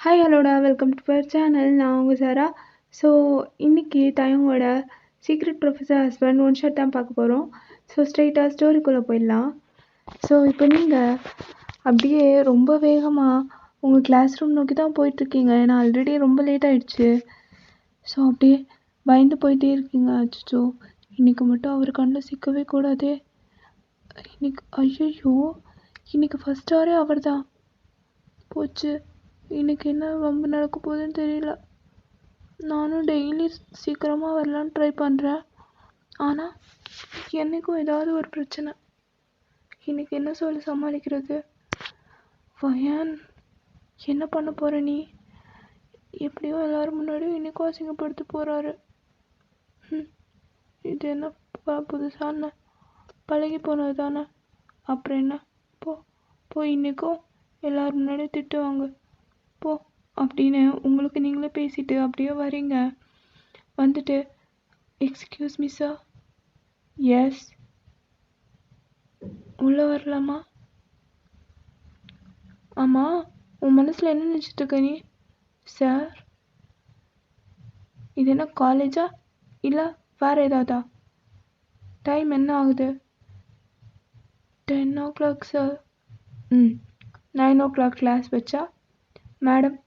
Hi ஹலோடா welcome to our channel. நான் உங்கள் சாரா. ஸோ இன்றைக்கி தயங்கோட secret professor husband one shot தான் பார்க்க போகிறோம். ஸோ ஸ்ட்ரெயிட்டாக ஸ்டோரிக்குள்ளே போயிடலாம். ஸோ இப்போ நீங்கள் அப்படியே ரொம்ப வேகமாக உங்கள் கிளாஸ் ரூம் நோக்கி தான் போயிட்டுருக்கீங்க. ஏன்னா ஆல்ரெடி ரொம்ப லேட் ஆகிடுச்சு. ஸோ அப்படியே பயந்து போயிட்டே இருக்கீங்க. அச்சோ இன்றைக்கி மட்டும் அவர் கண்ணில் சிக்கவே கூடாதே. இன்னைக்கு ஐயோ இன்றைக்கி ஃபஸ்ட் ஹவரே அவர் தான் போச்சு. இன்றைக்கி என்ன ரொம்ப நடக்க போகுதுன்னு தெரியல. நானும் டெய்லி சீக்கிரமாக வரலான்னு ட்ரை பண்ணுறேன். ஆனால் என்றைக்கும் ஏதாவது ஒரு பிரச்சனை. இன்றைக்கி என்ன சொல்லி சமாளிக்கிறது? ஃபயான், என்ன பண்ண போகிற நீ? எப்படியோ எல்லோரும் முன்னாடியும் இன்றைக்கும் அசிங்கப்படுத்த போகிறாரு. இது என்ன புதுசான பழகி போனது தானே. அப்புறம் என்ன, போ இன்றைக்கும் எல்லோரும் முன்னாடியும் திட்டுவாங்க போ அப்படின்னு உங்களுக்கு நீங்களே பேசிட்டு அப்படியே வரீங்க. வந்துட்டு எக்ஸ்கியூஸ் மீ சார். எஸ், உள்ளே வரலாமா? ஆமாம், உன் மனசில் என்ன நினச்சிட்ருக்க நீ? சார், இது என்ன காலேஜா இல்லை வேறு ஏதாவதா? டைம் என்ன ஆகுது? 10 o'clock சார். 9 o'clock கிளாஸ் வச்சா மேடம்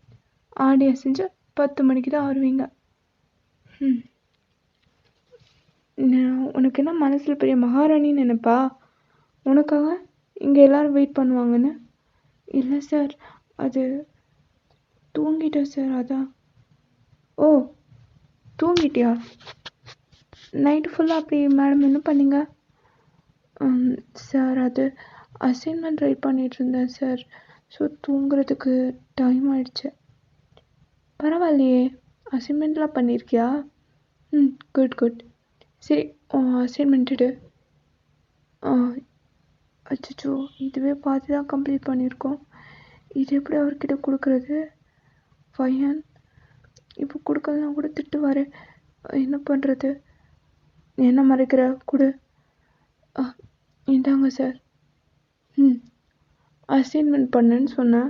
ஆடி அசைஞ்சு 10 மணிக்கு தான் வருவீங்க. உனக்கு என்ன மனசில் பெரிய மகாராணின்னு நினைப்பா? உனக்காக இங்கே எல்லோரும் வெயிட் பண்ணுவாங்கன்னு? இல்லை சார், அது தூங்கிட்டேன் சார், அதான். ஓ, தூங்கிட்டியா? நைட்டு ஃபுல்லாக அப்படி மேடம் என்ன பண்ணீங்க? சார், அது அசைன்மெண்ட் ரைட் பண்ணிகிட்டு இருந்தேன் சார். ஸோ தூங்குறதுக்கு டைம் ஆயிடுச்சு. பரவாயில்லையே, அசைன்மெண்ட்லாம் பண்ணியிருக்கியா? குட். சரி, அசைன்மெண்ட்டு. அச்சோ, இதுவே பார்த்து தான் கம்ப்ளீட் பண்ணியிருக்கோம். இது எப்படி அவர்கிட்ட கொடுக்குறது? ஃபயான், இப்போ கொடுக்கலாம் கூட திட்டுவார். என்ன பண்ணுறது? என்ன மறைக்கிற? கொடு. இந்தாங்க சார். அசைன்மெண்ட் பண்ணுன்னு சொன்னேன்,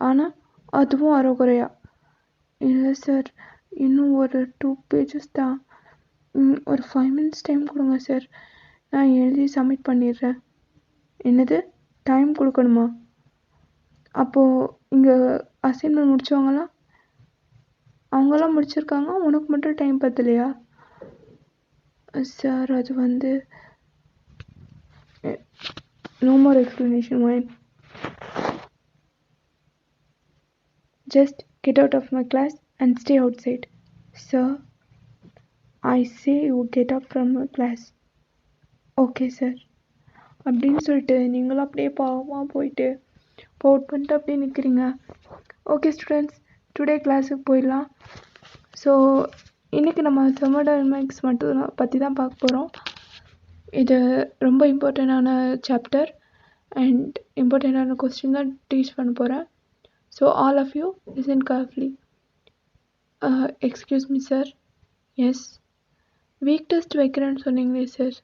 ஆனால் அதுவும் அரைகுறையா. இல்லை சார், இன்னும் ஒரு 2 pages தான். ஒரு 5 minutes டைம் கொடுங்க சார், நான் எழுதி சப்மிட் பண்ணிடுறேன். என்னது, டைம் கொடுக்கணுமா? அப்போது இங்கே அசைன்மெண்ட் முடித்தவங்களாம் அவங்களாம் முடிச்சிருக்காங்க, உனக்கு மட்டும் டைம் பத்தலையா? சார், அது வந்து no more explanation, mine. Just get out of my class and stay outside. Sir, I say you get up from my class. Okay, sir. அப்படின்னு சொல்லிட்டு நீங்களும் அப்படியே பாவமாக போயிட்டு பவுட் பண்ணிட்டு அப்படியே நிற்கிறீங்க. ஓகே ஸ்டூடெண்ட்ஸ், டுடே கிளாஸுக்கு போயிடலாம். ஸோ இன்றைக்கி நம்ம தெர்மோடைனமிக்ஸ் மட்டும் பற்றி தான் பார்க்க போகிறோம். இது ரொம்ப இம்பார்ட்டண்ட்டான சாப்டர் அண்ட் இம்பார்ட்டண்ட்டான கொஸ்டின் தான் டீச் பண்ண போகிறேன். So all of you listen carefully. Excuse me sir. Yes, week test வைக்கிறேன்னு சொன்னீங்களே சார்.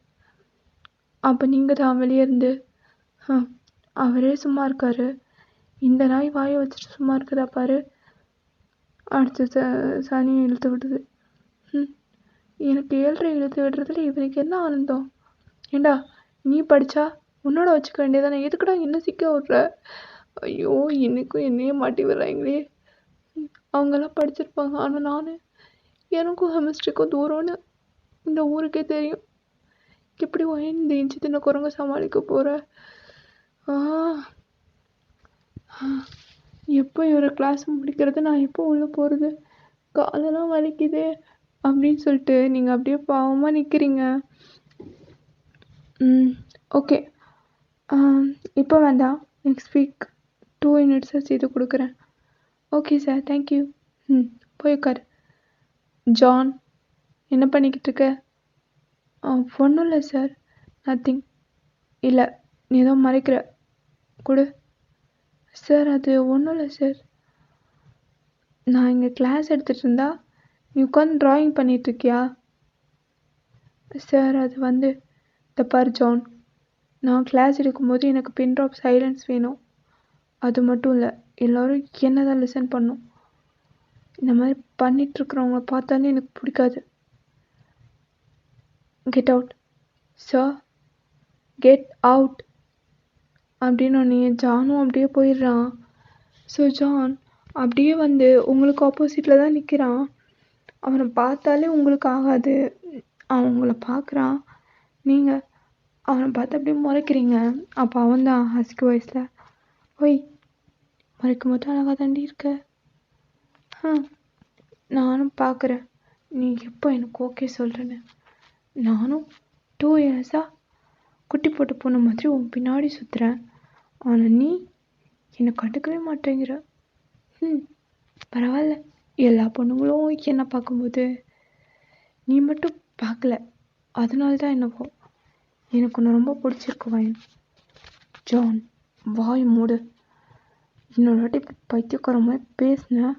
அப்போ நீங்கள் தான் வெளியே இருந்து அவரே சும்மா இருக்கார். இந்த நாய் வாயை வச்சுட்டு சும்மா இருக்குதா பாரு. அடுத்த சனியை இழுத்து விடுது. எனக்கு 7.5 இழுத்து விடுறதுல இவனுக்கு என்ன ஆனந்தம்? ஏண்டா, நீ படித்தா உன்னோட வச்சுக்க வேண்டியதானே, எதுக்குடா என்ன சிக்க விட்ற? ஐயோ, இன்னைக்கும் என்னையே மாட்டி விடுறாங்களே. அவங்கெல்லாம் படிச்சிருப்பாங்க, ஆனால் எனக்கும் கெமிஸ்ட்ரிக்கும் தூரம்னு இந்த ஊருக்கே தெரியும். எப்படி இந்த இன்ச்சு தின்ன குரங்க சமாளிக்க போகிற? எப்போ இவரை கிளாஸ் முடிக்கிறது, நான் எப்போ உள்ளே போகிறது, காலெல்லாம் வலிக்குதே அப்படின்னு சொல்லிட்டு நீங்கள் அப்படியே பாவமாக நிற்கிறீங்க. ஓகே, இப்போ வேண்டாம், நெக்ஸ்ட் வீக் 2 யூனிட்ஸை செய்து கொடுக்குறேன். Okay sir, thank you. போய் உட்காரு. ஜான், என்ன பண்ணிக்கிட்டு இருக்க? ஒன்றும் இல்லை சார், நத்திங். இல்லை, நீ ஏதோ மறைக்கிற, கொடு. சார், அது ஒன்றும் இல்லை சார். நான் இங்கே கிளாஸ் எடுத்துகிட்டு இருந்தா நீ உட்காந்து ட்ராயிங் பண்ணிகிட்ருக்கியா? சார், அது வந்து இந்த பார் ஜான், நான் கிளாஸ் எடுக்கும்போது எனக்கு பின் ட்ராப் சைலன்ஸ் வேணும். அது மட்டும் இல்லை, எல்லோரும் என்ன தான் லிசன் பண்ணும். இந்த மாதிரி பண்ணிகிட்ருக்குறவங்கள பார்த்தாலே எனக்கு பிடிக்காது. Get out sir, get out அப்படின்னு ஜானும் அப்படியே போயிடுறான். ஸோ ஜான் அப்படியே வந்து உங்களுக்கு ஆப்போசிட்டில் தான் நிற்கிறான். அவனை பார்த்தாலே உங்களுக்கு ஆகாது. அவன் உங்களை பார்க்குறான், நீங்கள் அவனை பார்த்து அப்படியே முறைக்கிறீங்க. அப்போ அவன் தான் ஹஸ்கி வாய்ஸில், ஒய் முறைக்கும் போது அழகாக தாண்டி இருக்க, நானும் பார்க்குறேன் நீ எப்போ எனக்கு ஓகே சொல்கிறேன்னு. நானும் 2 இயர்ஸாக குட்டி போட்டு போன மாதிரி உன் பின்னாடி சுற்றுறேன். ஆனால் நீ என்னை கண்டுக்கவே மாட்டேங்கிற. பரவாயில்ல, எல்லா பொண்ணுங்களும் என்னை பார்க்கும்போது நீ மட்டும் பார்க்கல, அதனால தான் என்னவோ எனக்கு ஒன்று ரொம்ப பிடிச்சிருக்கு வாயன். ஜான் வாய் மூடு. இன்னொரு வாட்டி பைத்தியக்கார மாதிரி பேசினேன்,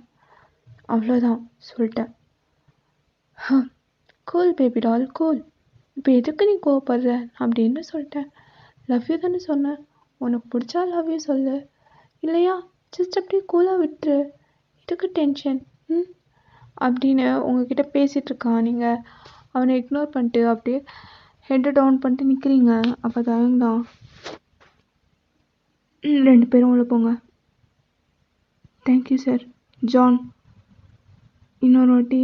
அவ்வளோதான் சொல்லிட்டேன். Cool baby doll cool. இப்போ எதுக்கு நீ கோவப்படுற? அப்படி என்ன சொல்லிட்டேன்? லவ் யூ தானே சொன்னேன். உனக்கு பிடிச்சா லவ் யூ சொல்லு, இல்லையா ஜஸ்ட் அப்படியே கூலாக விட்டுரு. இதுக்கு டென்ஷன் அப்படின்னு உங்ககிட்ட பேசிகிட்ருக்கான். நீங்கள் அவனை இக்னோர் பண்ணிட்டு அப்படியே ஹெட்டை டவுன் பண்ணிட்டு நிற்கிறீங்க. அப்போ தயங்குதான். 2 பேரும் உள்ள போங்க. Thank you sir. ஜான், இன்னொரு வாட்டி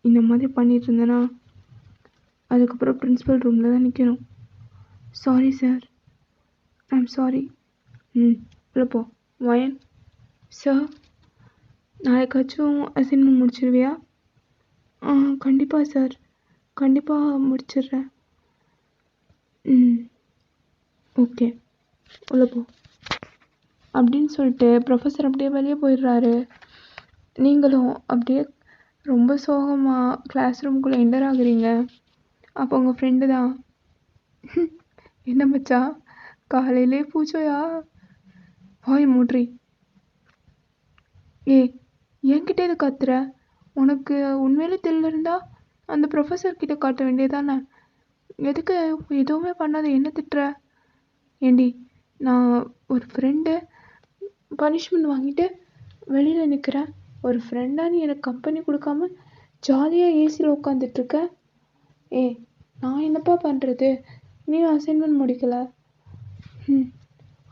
இந்த மாதிரி பண்ணிட்டு இருந்தேன்னா அதுக்கப்புறம் பிரின்ஸிபல் ரூமில் தான் நிற்கணும். Sorry sir, I'm sorry. உள்ள போ. வயன் சார், நாளைக்காச்சும் அசைன்மெண்ட் முடிச்சிடுவியா? கண்டிப்பாக சார், கண்டிப்பாக முடிச்சிடுறேன். ஓகே, உள்ள போ அப்படின்னு சொல்லிட்டு ப்ரொஃபஸர் அப்படியே வெளியே போயிடுறாரு. நீங்களும் அப்படியே ரொம்ப சோகமாக கிளாஸ் ரூம்குள்ளே என்டர் ஆகுறீங்க. அப்போ உங்கள் ஃப்ரெண்டு தான், என்ன மச்சா காலையிலே பூச்சோயா, வாய் மூட்ரி. என்கிட்ட இது கத்துற? உனக்கு உண்மையிலே தெரியலருந்தா அந்த ப்ரொஃபஸர்கிட்ட காட்ட வேண்டியதானே. எதுக்கு எதுவுமே பண்ணாத என்ன திட்டுற? ஏண்டி, நான் ஒரு ஃப்ரெண்டு பனிஷ்மெண்ட் வாங்கிட்டு வெளியில் நிற்கிறேன். ஒரு ஃப்ரெண்டாக நீ எனக்கு கம்பெனி கொடுக்காம ஜாலியாக ஏசியில் உட்காந்துட்ருக்க. நான் என்னப்பா பண்ணுறது? நீ அசைன்மெண்ட் முடிக்கலை.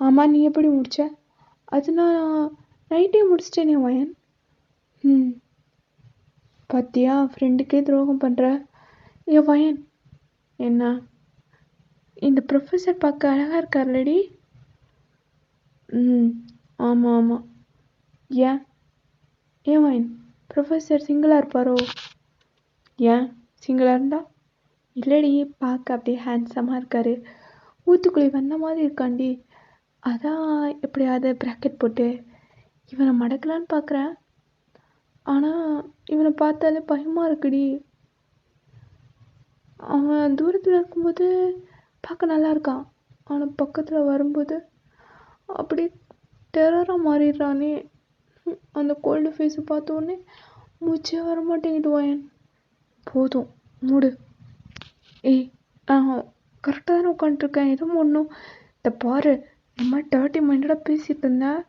ஆமாம், நீ எப்படி முடிச்ச? அது நான் நைட்டே முடிச்சிட்டேனே வயன். பார்த்தியா, ஃப்ரெண்டுக்கே துரோகம் பண்ணுற. வயன், என்ன இந்த ப்ரொஃபஸர் பார்க்க அழகாக இருக்கார்லடி? ஆமாம் ஆமாம். ஏன் வயன், ப்ரொஃபஸர் சிங்கிளாக இருப்பாரோ? ஏன் சிங்கிளாக இருந்தா? இல்லடி, பார்க்க அப்படியே ஹேண்ட்ஸமாக இருக்கார், ஊத்துக்குழி வந்த மாதிரி இருக்காண்டி. அதான் எப்படியாவது ப்ராக்கெட் போட்டு இவனை மடக்கலான்னு பார்க்குறேன். ஆனால் இவனை பார்த்தாலே பயமாக இருக்குடி. அவன் தூரத்தில் இருக்கும்போது பார்க்க நல்லா இருக்கான், ஆனால் பக்கத்தில் வரும்போது அப்படி டெரராக மாறிடுறானே. அந்த கோல்டு ஃபேஸை பார்த்தோன்னே மூச்சே வர மாட்டேங்குது வயன். போதும் மூடு. கரெக்டாக தானே உட்காந்துட்ருக்கேன், எதுவும் ஒன்றும் இந்த பாரு, இந்த மாதிரி 30 மைண்டடாக பேசிகிட்டு இருந்தேன்,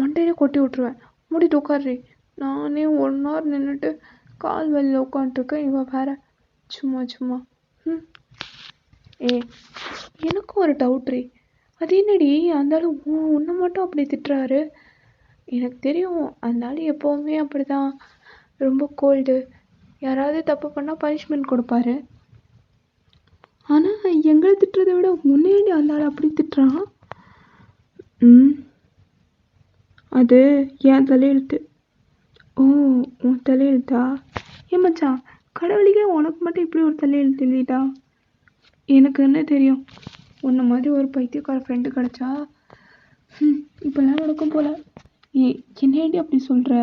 மண்டையிலே கொட்டி விட்ருவேன். மூடிட்டு உட்காரு. நானே 1 hour நின்றுட்டு கால் வலியில் உட்காந்துட்ருக்கேன், இவன் வேற சும்மா. எனக்கும் ஒரு டவுட்ரி, அது என்னடி அந்தாலும் உன்னை மட்டும் அப்படி திட்டுறாரு? எனக்கு தெரியும், அந்தாலும் எப்போவுமே அப்படி தான், ரொம்ப கோல்டு. யாராவது தப்பு பண்ணால் பனிஷ்மெண்ட் கொடுப்பாரு. ஆனால் எங்களை திட்டுறதை விட முன்னாடி அந்தாலும் அப்படி திட்டுறான். அது என் தலையெழுத்து. உன் தலையெழுத்தா? மச்சான், கடவுளுக்கே உனக்கு மட்டும் இப்படி ஒரு தலையெழுத்து இல்லைடா. எனக்கு என்ன தெரியும், உன்ன மாதிரி ஒரு பைத்தியக்கார ஃப்ரெண்டு கிடச்சா இப்போல்லாம் நடக்கும் போல. என்னடி அப்படி சொல்கிற?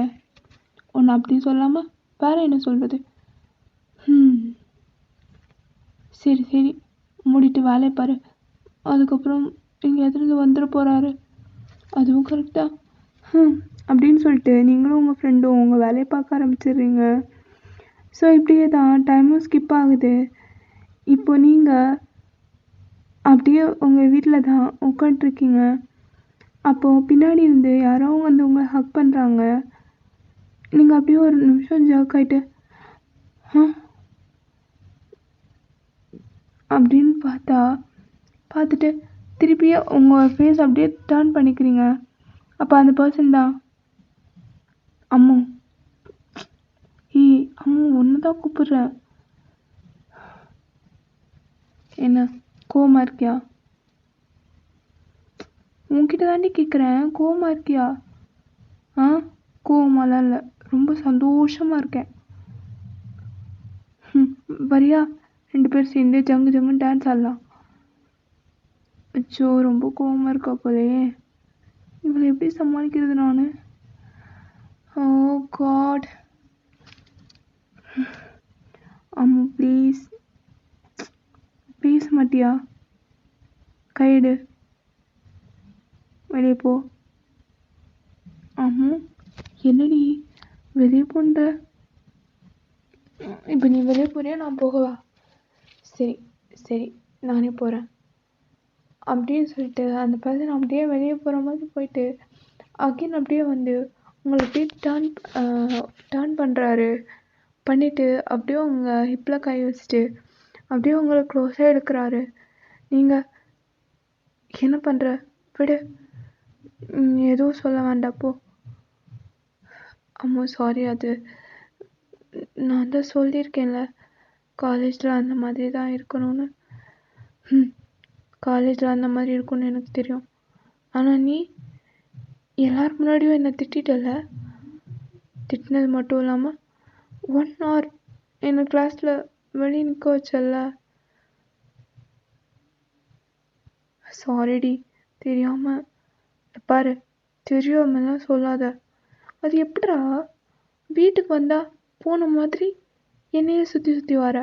உன்னை அப்படி சொல்லாமல் வேற என்ன சொல்கிறது? சரி மூடிட்டு வேலையை பாரு. அதுக்கப்புறம் இங்கே எதிர்ந்து வந்துட போகிறாரு, அதுவும் கரெக்டாக. அப்படின்னு சொல்லிட்டு நீங்களும் உங்கள் ஃப்ரெண்டும் உங்கள் வேலையை பார்க்க ஆரம்பிச்சிடுறீங்க. ஸோ இப்படியே தான் டைமும் ஸ்கிப் ஆகுது. இப்போ நீங்கள் அப்படியே உங்கள் வீட்டில் தான் உட்காந்துட்ருக்கீங்க. அப்போது பின்னாடி இருந்து யாரோ வந்து உங்களை ஹக் பண்ணுறாங்க. நீங்கள் அப்படியே ஒரு நிமிஷம் ஜர்க் ஆகிட்டு அப்படின்னு பார்த்துட்டு திருப்பியே உங்கள் ஃபேஸ் அப்படியே டர்ன் பண்ணிக்கிறீங்க. அப்போ அந்த பர்சன் தான் அம்மு. அம்மு ஒன்று தான் கூப்பிடுறேன். என்ன கோவமா இருக்கியா? உன்கிட்ட தாண்டி கேட்குறேன், கோவமா இருக்கியா? கோவமாலாம் இல்லை, ரொம்ப சந்தோஷமாக இருக்கேன். வரியா 2 பேர் சேர்ந்து ஜங்கு ஜங்குன்னு டான்ஸ் ஆடலாம். அச்சோ ரொம்ப கோவமாக இருக்கா போலே. இவளை எப்படி சமாளிக்கிறது நான்? ஓ காட். அம்மு ப்ளீஸ் பேச மாட்டியா? கையெடு, வெளியே போ. அம்மு என்னடி வெளியே போன்ற? இப்போ நீ வெளியே போறியா நான் போகவா? சரி சரி நானே போகிறேன் அப்படின்னு சொல்லிட்டு அந்த பர்சன் அப்படியே வெளியே போகிற மாதிரி போயிட்டு அகைன் அப்படியே வந்து உங்களை அப்படியே டர்ன் பண்ணுறாரு. பண்ணிவிட்டு அப்படியே உங்கள் ஹிப்பில் கை வச்சுட்டு அப்படியே உங்களை க்ளோஸாக எடுக்கிறாரு. நீங்கள் என்ன பண்ணுற? விடு, எதுவும் சொல்ல வேண்டாப்போ. அம்மா சாரி, அது நான் தான் சொல்லியிருக்கேன்ல காலேஜில் அந்த மாதிரி தான் இருக்கணும்னு. காலேஜில் அந்த மாதிரி இருக்கும்னு எனக்கு தெரியும். ஆனால் நீ எல்லார் முன்னாடியும் என்னை திட்டல. திட்டினது மட்டும் இல்லாமல் 1 hour என்னை கிளாஸில் வெளியே நிற்க வச்சல. சாரிடி, தெரியாமல். பாரு, தெரியாமலாம் சொல்லாத. அது எப்படிடா வீட்டுக்கு வந்தால் போன மாதிரி என்னையே சுற்றி சுற்றி வர,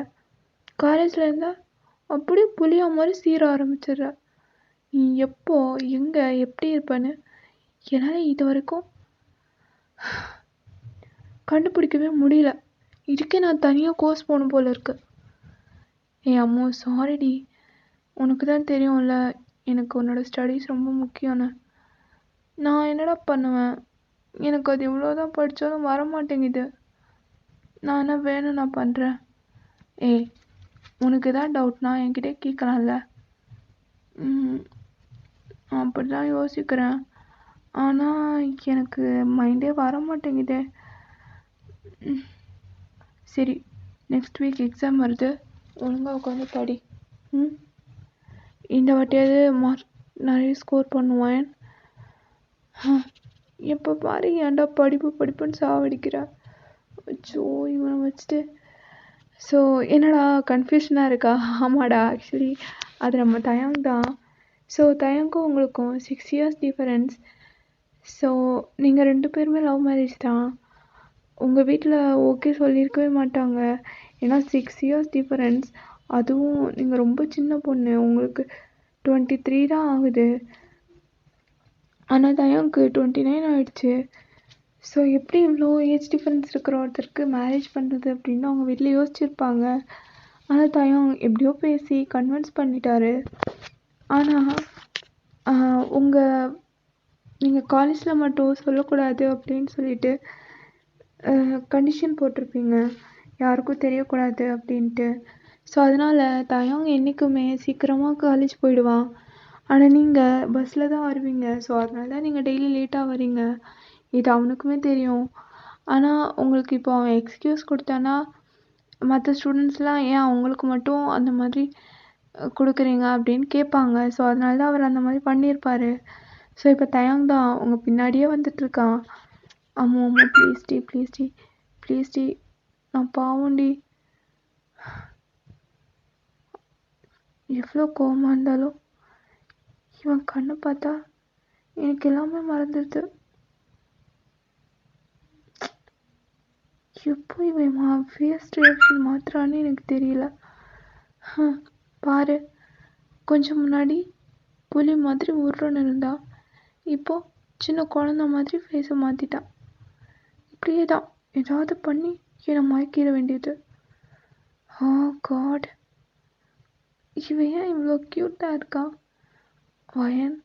காலேஜில் இருந்தால் அப்படியே புளியா மாதிரி சீர ஆரம்பிச்சிடுற. நீ எப்போ எங்கே எப்படி இருப்பேன்னு என்னால் இது வரைக்கும் கண்டுபிடிக்கவே முடியல. இதுக்கே நான் தனியாக கோர்ஸ் போகணும் போல இருக்கு. அம்மோ சாரிடி, உனக்கு தான் தெரியும்ல எனக்கு உன்னோட ஸ்டடீஸ் ரொம்ப முக்கியம்னு. நான் என்னடா பண்ணுவேன்? எனக்கு அது எவ்வளோதான் படித்தாலும் வர மாட்டேங்குது. நான் என்ன வேணும் நான் பண்ணுறேன். உனக்கு எதாவது டவுட்னா என்கிட்ட கேட்கலாம்ல. நான் அப்படி தான் யோசிக்கிறேன், ஆனால் எனக்கு மைண்டே வர மாட்டேங்குதே. சரி, நெக்ஸ்ட் வீக் எக்ஸாம் வருது, ஒழுங்காக உட்காந்து படி. இந்த வாட்டியாவது மார்க் நிறைய ஸ்கோர் பண்ணுவேன். எப்போ பாரு ஏன்டா படிப்புன்னு சாவடிக்கிற. அச்சோ இவனை வச்சுட்டு. ஸோ என்னடா கன்ஃபியூஷனாக இருக்கா? ஆமாடா, ஆக்சுவலி அது நம்ம தயங் தான். ஸோ தயங்கும் உங்களுக்கும் 6 years டிஃபரன்ஸ். ஸோ நீங்கள் 2 பேருமே லவ் மேரேஜ் தான். உங்கள் வீட்டில் ஓகே சொல்லியிருக்கவே மாட்டாங்க, ஏன்னா 6 years டிஃபரன்ஸ். அதுவும் நீங்கள் ரொம்ப சின்ன பொண்ணு, உங்களுக்கு 23 தான் ஆகுது. ஆனால் தயங்க்கு 29 ஆகிடுச்சு. ஸோ எப்படி இவ்வளோ ஏஜ் டிஃப்ரென்ஸ் இருக்கிற ஒருத்தருக்கு மேரேஜ் பண்ணுறது அப்படின்னு அவங்க வீட்டில் யோசிச்சுருப்பாங்க. ஆனால் தயம் எப்படியோ பேசி கன்வின்ஸ் பண்ணிட்டாரு. ஆனால் நீங்கள் காலேஜில் மட்டும் சொல்லக்கூடாது அப்படின்னு சொல்லிட்டு கண்டிஷன் போட்டிருப்பீங்க, யாருக்கும் தெரியக்கூடாது அப்படின்ட்டு. ஸோ அதனால் தயம் என்றைக்குமே சீக்கிரமாக காலேஜ் போயிடுவான். ஆனால் நீங்கள் பஸ்ஸில் தான் வருவீங்க. ஸோ அதனால தான் நீங்கள் டெய்லி லேட்டாக வரீங்க, இது அவனுக்குமே தெரியும். ஆனால் உங்களுக்கு இப்போ அவன் எக்ஸ்கியூஸ் கொடுத்தானா மற்ற ஸ்டூடெண்ட்ஸ்லாம் ஏன் அவங்களுக்கு மட்டும் அந்த மாதிரி கொடுக்குறீங்க அப்படின்னு கேட்பாங்க. ஸோ அதனால தான் அவர் அந்த மாதிரி பண்ணியிருப்பார். ஸோ இப்போ தயங் தான் உங்கள் பின்னாடியே வந்துட்டுருக்கான். அம்மா ப்ளீஸ் டி நான் பாவண்டி. எவ்வளோ கோவமாக இருந்தாலும் இவன் கண்ணை பார்த்தா எனக்கு எல்லாமே மறந்துடுது. எப்போ இவன் ஃபேஸ் ரியாக்ஷன் மாத்திரான்னு எனக்கு தெரியல. பாரு, கொஞ்சம் முன்னாடி புலி மாதிரி உருன்னு இருந்தா, இப்போ சின்ன குழந்த மாதிரி ஃபேஸை மாற்றிட்டான். இப்படியே தான் ஏதாவது பண்ணி என்னை மயக்கிட வேண்டியது. காட், இவன் ஏன் இவ்வளோ க்யூட்டாக இருக்கான்? வயன்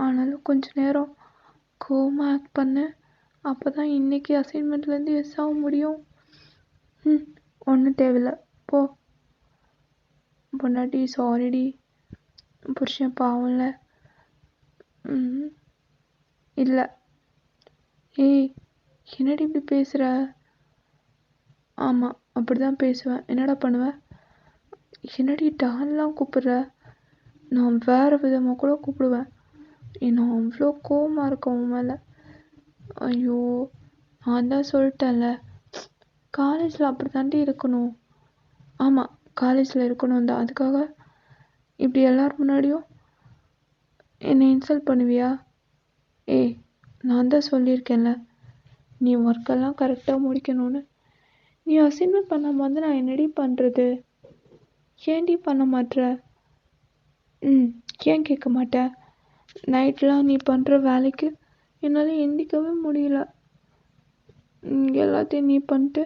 ஆனாலும் கொஞ்ச நேரம் கோவமாக ஆக்ட் பண்ணு, அப்போ தான் இன்றைக்கி அசைன்மெண்ட்லேருந்து எஸ் ஆக முடியும். ஒன்றும் தேவையில்ல, போ. பொண்டாட்டி சாரிடி, புருஷன் பாவம்ல. இல்லை. ஏய், என்னடி இப்படி பேசுகிற? ஆமாம், அப்படி தான் பேசுவேன். என்னடா பண்ணுவேன்? என்னடி டான்லாம் கூப்பிடுற? நான் வேறு விதமாக கூட கூப்பிடுவேன். நான் அவ்வளோ கோவமாக இருக்கேன் உன் மேலே. ஐயோ, நான் தான் சொல்லிட்டேன்ல, காலேஜில் அப்படி தாண்டி இருக்கணும். ஆமாம், காலேஜில் இருக்கணும் தான். அதுக்காக இப்படி எல்லாரும் முன்னாடியும் என்னை இன்சல்ட் பண்ணுவியா? ஏய், நான் தான் சொல்லியிருக்கேன்ல, நீ ஒர்க்கெல்லாம் கரெக்டாக முடிக்கணும்னு. நீ அசைன்மெண்ட் பண்ணாமல் வந்து நான் என்னடி பண்ணுறது? ஏன்டி பண்ண மாட்டேற? ஏன் கேட்க மாட்டேன்? நைட்லாம் நீ பண்ணுற வேலைக்கு என்னால் எந்திக்கவே முடியல. எல்லாத்தையும் நீ பண்ணிட்டு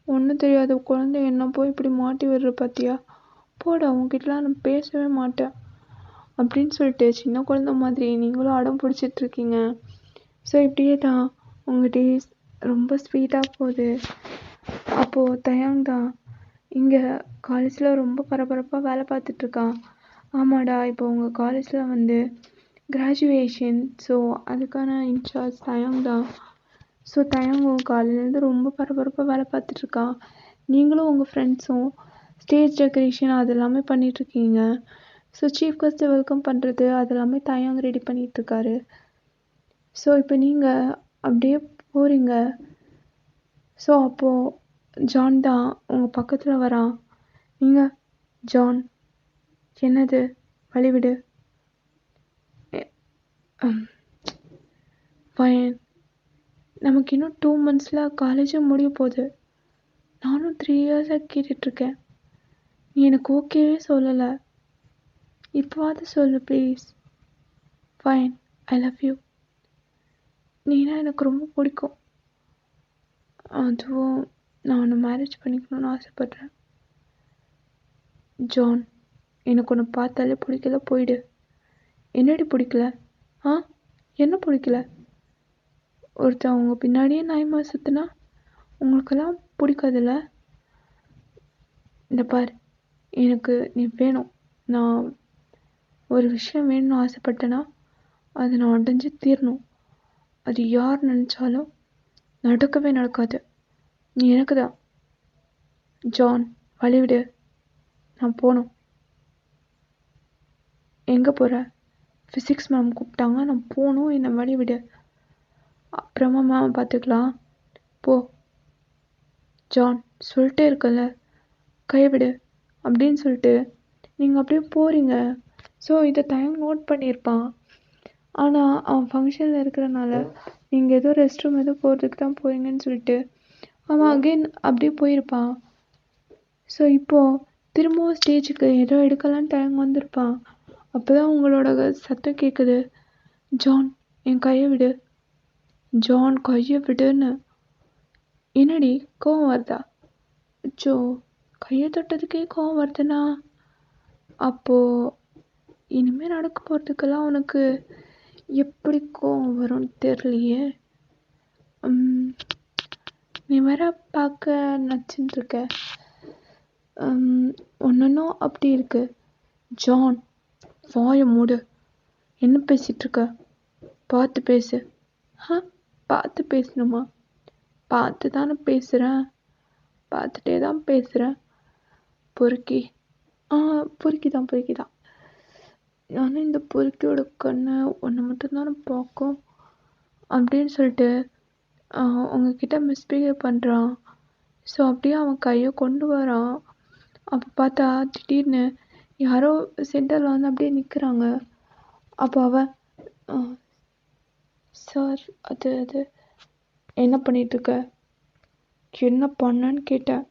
ஒன்றும் தெரியாத குழந்தை என்ன போய் இப்படி மாட்டி விடுற பார்த்தியா? போடா, உங்ககிட்டலாம் நான் பேசவே மாட்டேன் அப்படின்னு சொல்லிட்டு சின்ன குழந்தை மாதிரி நீங்களும் அடம் பிடிச்சிட்ருக்கீங்க. ஸோ இப்படியே தான் உங்கள் டேஸ் ரொம்ப ஸ்வீட்டாக போகுது. அப்போது தயாங் தான் இங்கே காலேஜில் ரொம்ப பரபரப்பாக வேலை பார்த்துட்ருக்கான். ஆமாடா, இப்போ உங்கள் காலேஜில் வந்து கிராஜுவேஷன். ஸோ அதுக்கான இன்சார்ஜ் தயாங் தான். ஸோ தயாங் உங்கள் காலேஜ்லேருந்து ரொம்ப பரபரப்பாக வேலை பார்த்துட்ருக்கான். நீங்களும் உங்கள் ஃப்ரெண்ட்ஸும் ஸ்டேஜ் டெக்கரேஷன் அது எல்லாமே பண்ணிகிட்ருக்கீங்க. ஸோ சீஃப் கெஸ்ட்டை வெல்கம் பண்ணுறது அது எல்லாமே தயாங் ரெடி பண்ணிகிட்ருக்காரு. ஸோ இப்போ நீங்கள் அப்படியே போகிறீங்க. ஸோ அப்போது ஜான் தான் உங்கள் பக்கத்தில் வரான். நீங்கள் ஜான், என்னது, வழிவிடு. ஃபைன், நமக்கு இன்னும் 2 monthஸில் காலேஜும் முடிய போகுது. நானும் 3 yearsஆக கேட்டுட்ருக்கேன். நீ எனக்கு ஓகேவே சொல்லலை. இப்போவாது சொல்லு please. Fine, I love you. நீனா எனக்கு ரொம்ப பிடிக்கும். அதுவும் நான் உன்னை மேரேஜ் பண்ணிக்கணும்னு ஆசைப்பட்றேன். ஜான், எனக்கு ஒன்று பார்த்தாலே பிடிக்கல, போயிடு. என்னடி பிடிக்கல? என்ன பிடிக்கல? ஒருத்தன் அவங்க பின்னாடியே நாயமாக சுற்றினா உங்களுக்கெல்லாம் பிடிக்காதுல்ல? இந்த பார், எனக்கு நீ வேணும். நான் ஒரு விஷயம் வேணும்னு ஆசைப்பட்டேன்னா அதை நான் அடைஞ்சு தீரணும். அது யார் நினச்சாலும் நடக்கவே நடக்காது. நீ எனக்கு தான். ஜான், வழிவிடு. நான் போகணும். எங்கே போகிற? ஃபிசிக்ஸ் மேம் கூப்பிட்டாங்க, நான் போகணும். என்னை வழிவிடு. அப்புறமா மேம் பார்த்துக்கலாம். போ. ஜான், சொல்லிட்டே இருக்கல, கைவிடு அப்படின்னு சொல்லிட்டு நீங்கள் அப்படியே போகிறீங்க. ஸோ இதை தயாங் நோட் பண்ணியிருப்பான். ஆனால் அவன் ஃபங்க்ஷனில் இருக்கிறனால நீங்கள் ஏதோ ரெஸ்ட் ரூம் ஏதோ போகிறதுக்கு தான் போகிறீங்கன்னு சொல்லிட்டு அவன் அகெயின் அப்படியே போயிருப்பான். ஸோ இப்போது திரும்பவும் ஸ்டேஜுக்கு ஏதோ எடுக்கலான்னு தயாங் வந்திருப்பான். அப்போ தான் உங்களோட சத்தம் கேட்குது. ஜான், என் கையை விடு. ஜான், கையை விடுன்னு. என்னடி, கோவம் வருதா? ஜோ, கையை தொட்டதுக்கே கோவம் வருதுண்ணா. அப்போது இனிமேல் நடக்க போகிறதுக்கெல்லாம் உனக்கு எப்படி கோவம் வரும்னு தெரியலையே. நீ வேற பார்க்க நச்சுன்னு இருக்க. ஒன்றும் அப்படி இருக்கு. ஜான், வாயை மூடு. என்ன பேசிகிட்ருக்க? பார்த்து பேசு. பார்த்து பேசணுமா? பார்த்து தானே பேசுகிறேன், பார்த்துட்டே தான் பேசுகிறேன். பொறுக்கி தான். ஆனால் இந்த பொறுக்கியோட கண்ணை ஒன்று மட்டும்தானே பார்க்கும் அப்படின்னு சொல்லிட்டு உங்ககிட்ட மிஸ்பிஹேவ் பண்ணுறான். ஸோ அப்படியே அவன் கையை கொண்டு வரான். அப்போ பார்த்தா திடீர்னு யாரோ சென்டரில் வந்து அப்படியே நிற்கிறாங்க. அப்போ அவன், சார், அது என்ன பண்ணிகிட்ருக்க? என்ன பண்ணன்னு கேட்டேன்.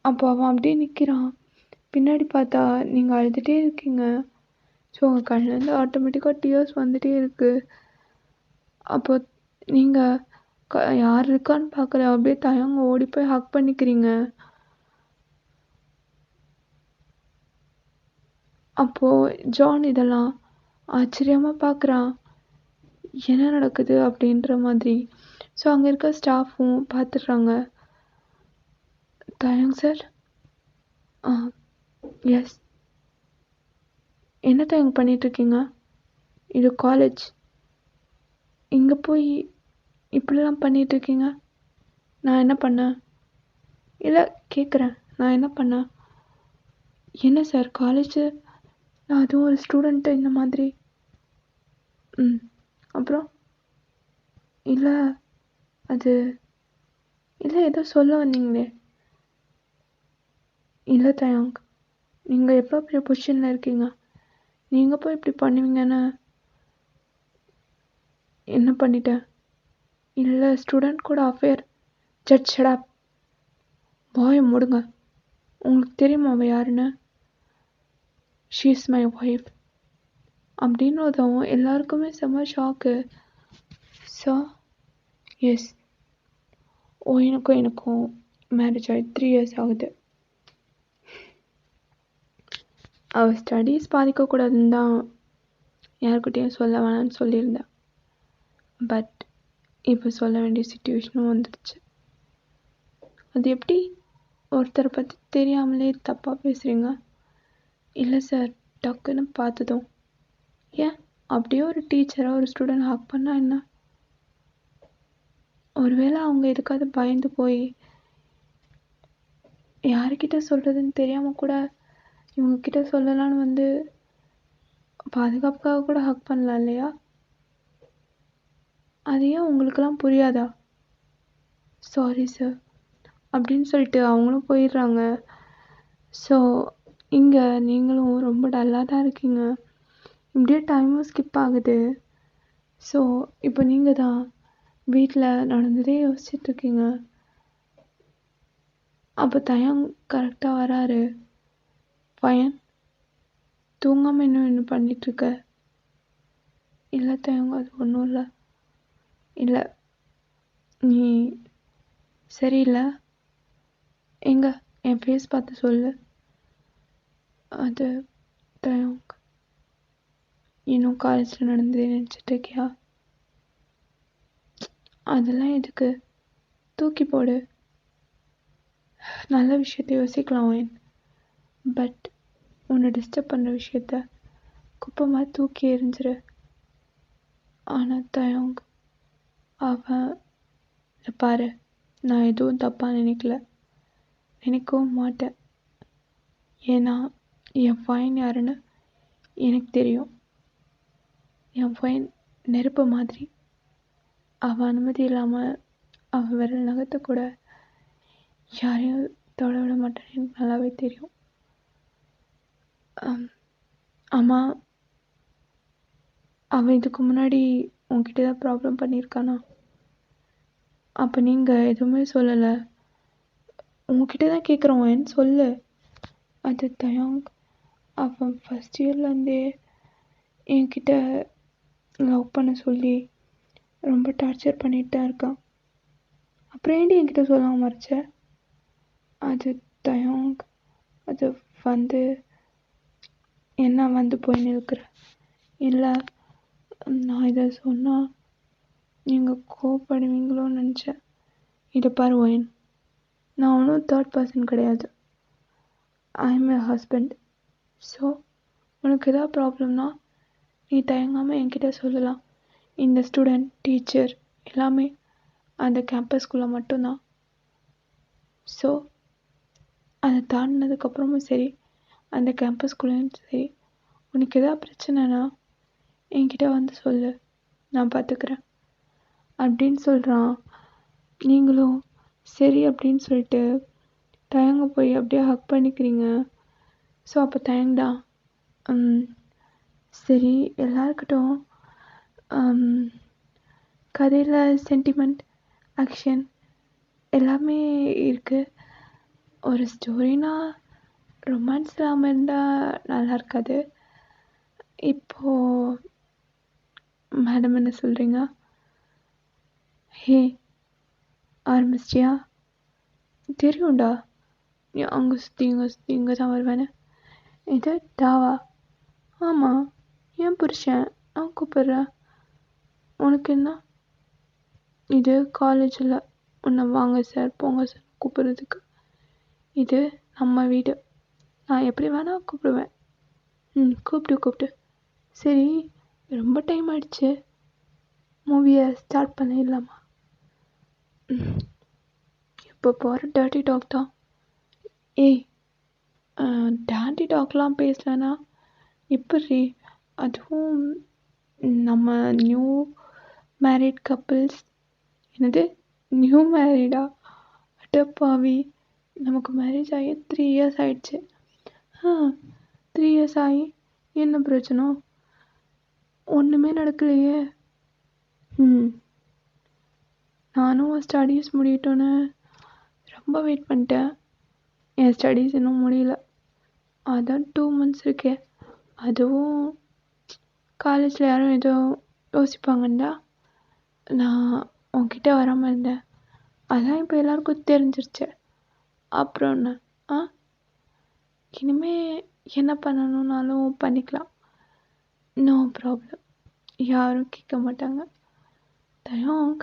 அப்போ அவன் அப்படியே நிற்கிறான். பின்னாடி பார்த்தா நீங்கள் அழுதுகிட்டே இருக்கீங்க. ஸோ உங்கள் கண்ணிலேருந்து ஆட்டோமேட்டிக்காக டியர்ஸ் வந்துகிட்டே இருக்குது. அப்போ நீங்கள் யார் இருக்கான்னு பார்க்கல, அப்படியே தயங்க ஓடி போய் ஹக் பண்ணிக்கிறீங்க. அப்போது ஜான் இதெல்லாம் ஆச்சரியமாக பார்க்குறான். என்ன நடக்குது அப்படின்ற மாதிரி. ஸோ அங்கே இருக்க ஸ்டாஃபும் பார்த்துடுறாங்க. தயங் சார். ஆ எஸ். என்ன தயங்க பண்ணிகிட்ருக்கீங்க? இது காலேஜ். இங்கே போய் இப்படிலாம் பண்ணிகிட்ருக்கீங்க. நான் என்ன பண்ணேன்? இல்லை கேட்குறேன், நான் என்ன பண்ணேன்? என்ன சார் காலேஜு, நான் அதுவும் ஒரு ஸ்டூடெண்ட்டு இந்த மாதிரி. அப்புறம்? இல்லை அது இல்லை ஏதோ சொல்ல வந்தீங்களே. இல்லை தயங், நீங்கள் எவ்வளோ பெரிய பொசிஷனில் இருக்கீங்க, நீங்கள் போய் இப்படி பண்ணுவீங்கன்னு என்ன பண்ணிட்டேன்? இல்லை ஸ்டூடெண்ட் கூட அஃபேர். Z shut up. வாயை மூடுங்க. உங்களுக்கு தெரியுமா அவள் யாருன்னு? ஷீ இஸ் மை ஒய்ஃப் அப்படின்னதும் எல்லாருக்குமே செம்ம ஷாக்கு. ஸோ எஸ், எனக்கும் மேரேஜ் ஆகி 3 years ஆகுது. அவள் ஸ்டடீஸ் பாதிக்கக்கூடாதுன்னு தான் யாருக்கிட்டையும் சொல்ல வேணாம்னு சொல்லியிருந்தேன். பட் இப்போ சொல்ல வேண்டிய சுச்சுவேஷனும் வந்துடுச்சு. அது எப்படி ஒருத்தரை பற்றி தெரியாமலே தப்பாக பேசுகிறீங்க? இல்லை சார், டக்குன்னு பார்த்ததும். ஏன் அப்படியே ஒரு டீச்சராக ஒரு ஸ்டூடெண்ட் ஹாக் பண்ணால் என்ன? ஒருவேளை அவங்க எதுக்காவது பயந்து போய் யாருக்கிட்ட சொல்கிறதுன்னு தெரியாமல் கூட இவங்கக்கிட்ட சொல்லலான்னு வந்து பாதுகாப்புக்காக கூட ஹக் பண்ணலாம் இல்லையா? அது ஏன் உங்களுக்கெல்லாம் புரியாதா? சாரி சார் அப்படின்னு சொல்லிட்டு அவங்களும் போயிடுறாங்க. ஸோ இங்கே நீங்களும் ரொம்ப டல்லாக தான் இருக்கீங்க. இப்படியே டைமும் ஸ்கிப் ஆகுது. ஸோ இப்போ நீங்கள் தான் வீட்டில் நடந்ததே யோசிச்சுட்ருக்கீங்க. அப்போ தயங் கரெக்டாக வராரு. பையன் தூங்காமல் என்ன பண்ணிகிட்ருக்க? இல்லை தயங்க, அது ஒன்றும் இல்லை. இல்லை நீ சரியில்லை. எங்க என் ஃபேஸ் பார்த்து சொல்லு. அது தயங், இன்னும் காலேஜில் நடந்ததே நினச்சிட்டு இருக்கியா? அதெல்லாம் எதுக்கு, தூக்கி போடு. நல்ல விஷயத்தை யோசிக்கலாம் ஒயின், பட் உன்னை டிஸ்டர்ப் பண்ணுற விஷயத்த குப்பை மாதிரி தூக்கி எறிஞ்சிரு. ஆனால் தயங், அவன் பாரு, நான் எதுவும் தப்பாக நினைக்கவும் மாட்டேன். ஏன்னா என் ஃபைன் யாருன்னு எனக்கு தெரியும். என் ஃபைன் நெருப்பு மாதிரி. அவள் அனுமதி இல்லாமல் அவள் விரல் நகத்தை கூட யாரையும் தொட விட மாட்டேன்னு எனக்கு நல்லாவே தெரியும். ஆமாம், அவன் இதுக்கு முன்னாடி உங்ககிட்ட தான் ப்ராப்ளம் பண்ணியிருக்கானா? அப்போ நீங்கள் எதுவுமே சொல்லலை. உங்ககிட்ட தான் கேட்குறோம், சொல்லு. அது தயங், அவன் ஃபஸ்ட் இயர்லேருந்தே என்கிட்ட லவ் பண்ண சொல்லி ரொம்ப டார்ச்சர் பண்ணிட்டு தான் இருக்கான். அப்புறம் ஏன்டி என்கிட்ட சொல்லாமல் மறைச்ச? அது தயங், அது வந்து என்ன வந்து போய் நிற்கிற? இல்லை, நான் இதை சொன்னால் நீங்கள் கோவப்படுவீங்களோன்னு நினச்சேன். இதை பாரு ஒயின், நான் ஒன்றும் தேர்ட் பர்சன் கிடையாது. I am a husband. So உனக்கு எதாவது ப்ராப்ளம்னா நீ தயங்காமல் என்கிட்ட சொல்லலாம். இந்த ஸ்டூடெண்ட், டீச்சர் எல்லாமே அந்த கேம்பஸ்குள்ளே மட்டும்தான். ஸோ அதை தாண்டினதுக்கப்புறமும் சரி, அந்த கேம்பஸ்குள்ளேயும் சரி, உனக்கு எதாவது பிரச்சனைனா என்கிட்ட வந்து சொல்லு, நான் பார்த்துக்கிறேன் அப்படின்னு சொல்கிறான். நீங்களும் சரி அப்படின்னு சொல்லிட்டு தயங்க போய் அப்படியே ஹக் பண்ணிக்கிறீங்க. ஸோ அப்போ தயங்கடா, சரி எல்லாருக்கிட்டும் கதையில் சென்டிமெண்ட், ஆக்ஷன் எல்லாமே இருக்குது. ஒரு ஸ்டோரினா ரொமான்ஸ் இல்லாமல் இருந்தால் நல்லா இருக்காது. இப்போது மேடம் என்ன சொல்கிறீங்க? ஹே ஆரம்பிச்சிட்டியா? தெரியும்டா, நீ அங்கே சுற்றி இங்கே தான் வருவேன்னு. இது டாவா? ஆமாம், என் புருஷன், நான் கூப்பிட்றேன். உனக்கு என்ன? இது காலேஜில் உன்னை வாங்க சார் போங்க சார் கூப்பிட்றதுக்கு. இது நம்ம வீடு, நான் எப்படி வேணால் கூப்பிடுவேன். கூப்பிட்டு சரி, ரொம்ப டைம் ஆயிடுச்சு, மூவியை ஸ்டார்ட் பண்ணிடலாமா? இப்போ போகிற டர்ட்டி டாக் தான். ஏய், டேண்டி டாக்லாம் பேசலன்னா எப்படி? அதுவும் நம்ம நியூ மேரிட் கப்பிள்ஸ். என்னது நியூ மேரிடா? அட்டப்பாவி, நமக்கு மேரேஜ் ஆகி 3 years ஆயிடுச்சு. 3 years ஆகி என்ன பிரச்சனை? ஒன்றுமே நடக்கலையே. நானும் ஸ்டடீஸ் முடியட்டோன்னு ரொம்ப வெயிட் பண்ணிட்டேன். என் ஸ்டடீஸ் இன்னும் முடியல. அதான் 2 months இருக்கே. அதுவும் காலேஜில் யாரும் ஏதோ யோசிப்பாங்கண்டா நான் உன்கிட்ட வராமல் இருந்தேன். அதான் இப்போ எல்லாருக்கும் தெரிஞ்சிருச்சு. அப்புறம் என்ன? இனிமே என்ன பண்ணணுன்னாலும் பண்ணிக்கலாம், நோ ப்ராப்ளம், யாரும் கேட்க மாட்டாங்க. தயோங்,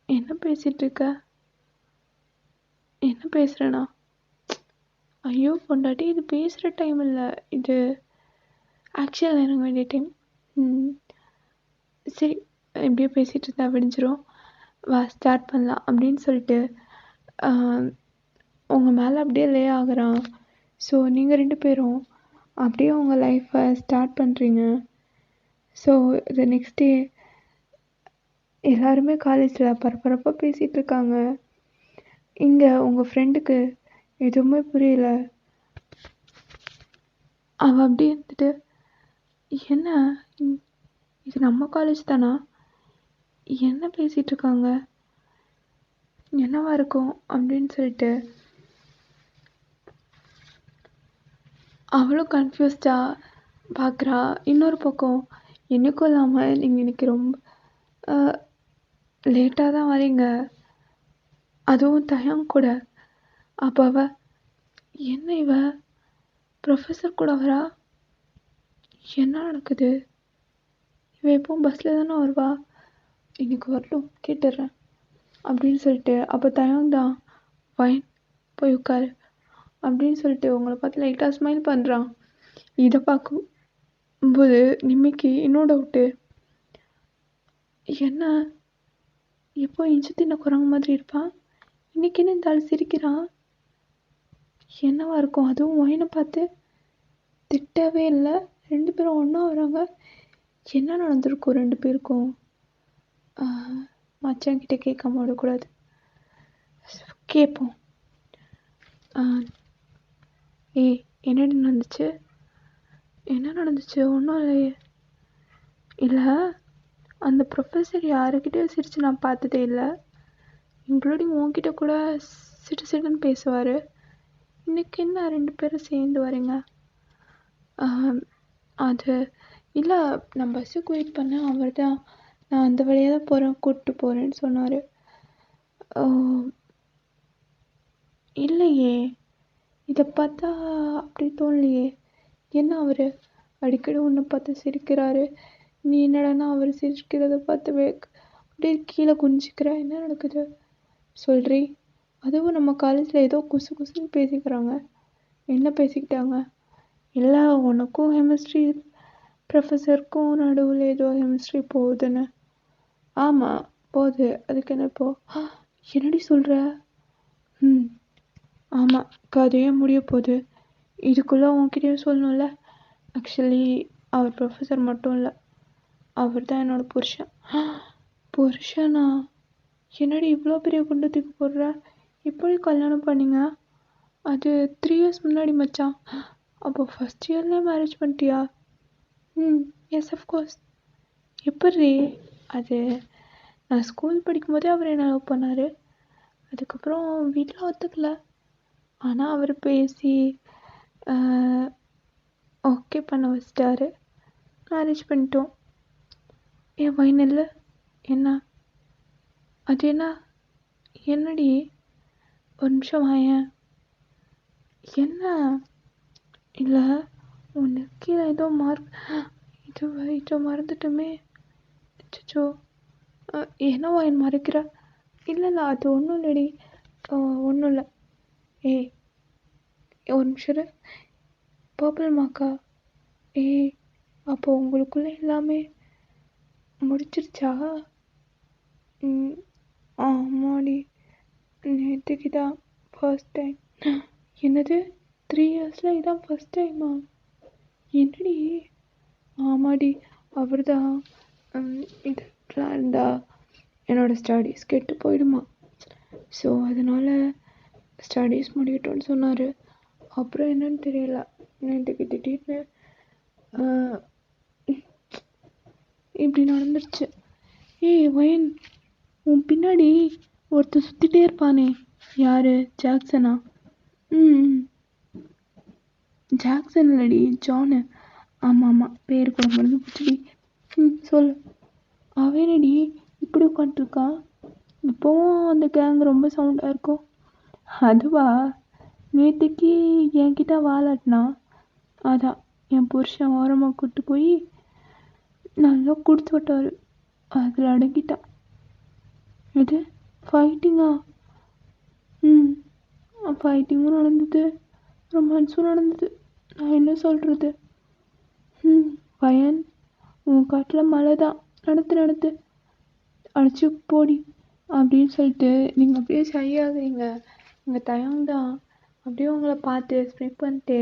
என்ன பேசிகிட்டு இருக்க? என்ன பேசுகிறேண்ணா? ஐயோ பொண்டாட்டி, இது பேசுகிற டைம் இல்லை, இது ஆக்சுவலாக இறங்க வேண்டிய டைம். சரி, எப்படியோ பேசிகிட்டு இருந்தா விடிஞ்சிரும், வா ஸ்டார்ட் பண்ணலாம் அப்படின்னு சொல்லிட்டு உங்கள் மேலே அப்படியே லே ஆகுறான். ஸோ நீங்கள் 2 பேரும் அப்படியே உங்கள் லைஃப்பை ஸ்டார்ட் பண்ணுறீங்க. ஸோ இது நெக்ஸ்ட் டே எல்லாருமே காலேஜில் பரபரப்பாக பேசிகிட்டு இருக்காங்க. இங்கே உங்கள் ஃப்ரெண்டுக்கு எதுவுமே புரியல. அவள் அப்படியே இருந்துட்டு, என்ன இது நம்ம காலேஜ் தானா, என்ன பேசிகிட்டு இருக்காங்க, என்னவா இருக்கும் அப்படின்னு சொல்லிட்டு அவளும் கன்ஃபியூஸ்டாக பார்க்குறா. இன்னொரு பக்கம் எனக்கும் இல்லாமல் நீங்கள் இன்றைக்கி ரொம்ப லேட்டாக தான் வரீங்க, அதுவும் தயம் கூட. அப்போ அவ என்ன இவ ப்ரொஃபஸர் கூட வரா, என்ன நடக்குது? இவ எப்பவும் பஸ்ஸில் தானே வருவா, இன்னைக்கு வரட்டும் கேட்டுடுறேன் அப்படின்னு சொல்லிட்டு. அப்போ தயம் தான் ஃபைன் போய் உட்காரு அப்படின்னு சொல்லிட்டு உங்களை பார்த்து லைட்டாக ஸ்மைல் பண்ணுறான். இதை பார்க்கும்போது நிம்மிக்கு இன்னும் டவுட்டு. என்ன எப்போ இஞ்சி தின்ன குரங்கு மாதிரி இருப்பான், இன்னைக்கு என்ன இந்த ஆள் சிரிக்கிறான், என்னவா இருக்கும்? அதுவும் ஒயினை பார்த்து திட்டவே இல்லை, 2 பேரும் ஒன்றா வராங்க, என்ன நடந்திருக்கும் 2 பேருக்கும்? மச்சான்கிட்ட கேட்காம விடக்கூடாது, கேட்போம். ஏய், என்னடி நடந்துச்சு? என்ன நடந்துச்சு? ஒன்றும் இல்லையே. இல்லை, அந்த ப்ரொஃபஸர் யாருக்கிட்டேயும் சிரித்து நான் பார்த்ததே இல்லை, இன்க்ளூடிங் உன்கிட்ட கூட சிடுன்னு பேசுவார். இன்றைக்கி என்ன 2 பேரும் சேர்ந்து வரீங்க? அது இல்லை, நான் பஸ்ஸுக்கு வெயிட் பண்ணேன், அவர் தான் நான் அந்த வழியாக தான் போகிறேன் கூப்பிட்டு போகிறேன்னு சொன்னார். இல்லையே, இதை பார்த்தா அப்படி தோணலையே. என்ன அவர் அடிக்கடி உன்னை பார்த்து சிரிக்கிறாரு, நீ என்னடானா அவர் சிரிக்கிறத பார்த்து அப்படியே கீழே குனிஞ்சிக்கிற, என்ன நடக்குது சொல்கிறீ? அதுவும் நம்ம காலேஜில் ஏதோ குசுன்னு பேசிக்கிறாங்க. என்ன பேசிக்கிட்டாங்க? இல்லை, உனக்கும் கெமிஸ்ட்ரி ப்ரொஃபஸருக்கும் நடுவில் ஏதோ கெமிஸ்ட்ரி போகுதுன்னு. ஆமாம் போகுது, அதுக்கு என்ன இப்போ? என்னடி சொல்கிற? ஆமாம், கதையே முடிய போகுது, இதுக்குள்ளே உன்கிட்டயும் சொல்லணும்ல. ஆக்சுவலி அவர் ப்ரொஃபஸர் மட்டும் இல்லை, அவர் தான் என்னோடய புருஷன். புருஷனா? என்னடி இவ்வளோ பெரிய குண்டு தூக்கி போடுற, எப்படி கல்யாணம் பண்ணிங்க? அது 3 years முன்னாடி மச்சான். அப்போ ஃபஸ்ட் இயர்லேயே மேரேஜ் பண்ணிட்டியா? Yes of course. எப்படி? அது நான் ஸ்கூல் படிக்கும்போதே அவர் என்ன லவ் பண்ணார், அதுக்கப்புறம் வீட்டில் ஒத்துக்கல, ஆனால் அவர் பேசி ஓகே பண்ண வச்சிட்டாரு, மேரேஜ் பண்ணிட்டோம். ஏன் வைனல்ல என்ன? அது என்ன? என்னடி, ஒரு நிமிஷம் வாயேன். என்ன? இல்லை, உனக்கு கீழே ஏதோ மார்க், இது மறந்துட்டுமே. அச்சோ என்னவா என் மறைக்கிற? இல்லை இல்லை அது ஒன்றும் இல்லடி, ஒன்றும் இல்லை. ஏய் ஒரு நிமிஷம் இரு. பர்பிள் மார்க்கா? ஏய் அப்போ உங்களுக்குள்ள எல்லாமே முடிச்சிருச்சா? ஆமாடி, நேற்றுக்கு தான் ஃபர்ஸ்ட் டைம். என்னது 3 இயர்ஸில் இதான் ஃபர்ஸ்ட் டைமா? என்னடி? ஆமாடி, அவர் தான் இது இருந்தா என்னோடய ஸ்டடீஸ் கெட்டு போயிடுமா. ஸோ அதனால் ஸ்டடீஸ் முடியட்டும்னு சொன்னார். அப்புறம் என்னன்னு தெரியல, நேற்றுக்கு திடீர்னு இப்படி நடந்துருச்சு. ஏய் வயன், உன் பின்னாடி ஒருத்தர் சுற்றிட்டே இருப்பானே, யார்? ஜாக்சனா? ஜாக்சன் இல்லடி, ஜானு. ஆமாம் ஆமாம், பேர் கூட மறந்து போச்சுடி. சொல்லு. அவனடி இப்படி உட்காந்துருக்கா? இப்போவும் அந்த கேங் ரொம்ப சவுண்டாக இருக்கும். அதுவா, நேற்றுக்கு என்கிட்ட வாலாட்டினா, அதான் என் புருஷன் ஓரமாக கூப்பிட்டு போய் நல்லா கொடுத்து விட்டார். அதில் அடங்கிட்டான். இது ஃபைட்டிங்கா? ஃபைட்டிங்கும் நடந்தது, ரொமான்ஸும் நடந்தது. நான் என்ன சொல்கிறது? பையன் உன் காட்டில் மழை தான், நடத்து அடிச்சு போடி அப்படின்னு சொல்லிட்டு நீங்கள் அப்படியே சரியாகிறீங்க. உங்கள் தயம் தான் அப்படியே உங்களை பார்த்து ஸ்ப்ரெட் பண்ணிட்டு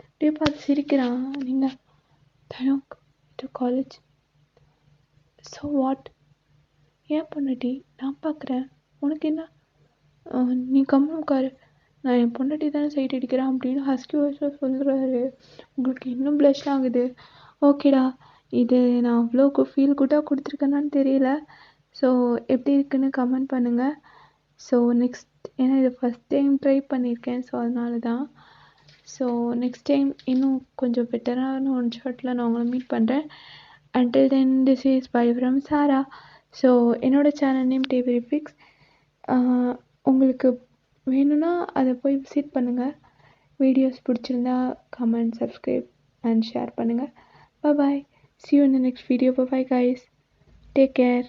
அப்படியே பார்த்து சிரிக்கிறான். நீங்கள் தயம் டு காலேஜ். So what? ஏன் பொண்டாட்டி? நான் பார்க்குறேன், உனக்கு என்ன? நீ கம்முன்னு உட்காரு, நான் என் பொண்டாட்டி தானே சைட் அடிக்கிறேன் அப்படின்னு ஹஸ்கி வாய்ஸில் சொல்கிறாரு. உங்களுக்கு இன்னும் ப்ளஷ் ஆகுது. ஓகேடா, இது நான் அவ்வளோ ஃபீல் குட்டாக கொடுத்துருக்கேனான்னு தெரியல. ஸோ எப்படி இருக்குன்னு கமெண்ட் பண்ணுங்கள். ஸோ நெக்ஸ்ட், ஏன்னா இது ஃபஸ்ட் டைம் ட்ரை பண்ணியிருக்கேன், ஸோ அதனால தான். ஸோ நெக்ஸ்ட் டைம் இன்னும் கொஞ்சம் பெட்டரான ஒன் ஷாட்டில் நான் உங்களை மீட் பண்ணுறேன். until then this is bye from Sara. So என்னோடய சேனல் நேம் TVRefix. உங்களுக்கு வேணும்னா அதை போய் விசிட் பண்ணுங்கள். வீடியோஸ் பிடிச்சிருந்தா கமெண்ட், சப்ஸ்கிரைப் அண்ட் ஷேர் பண்ணுங்கள். bye see you in the next video. bye guys, take care.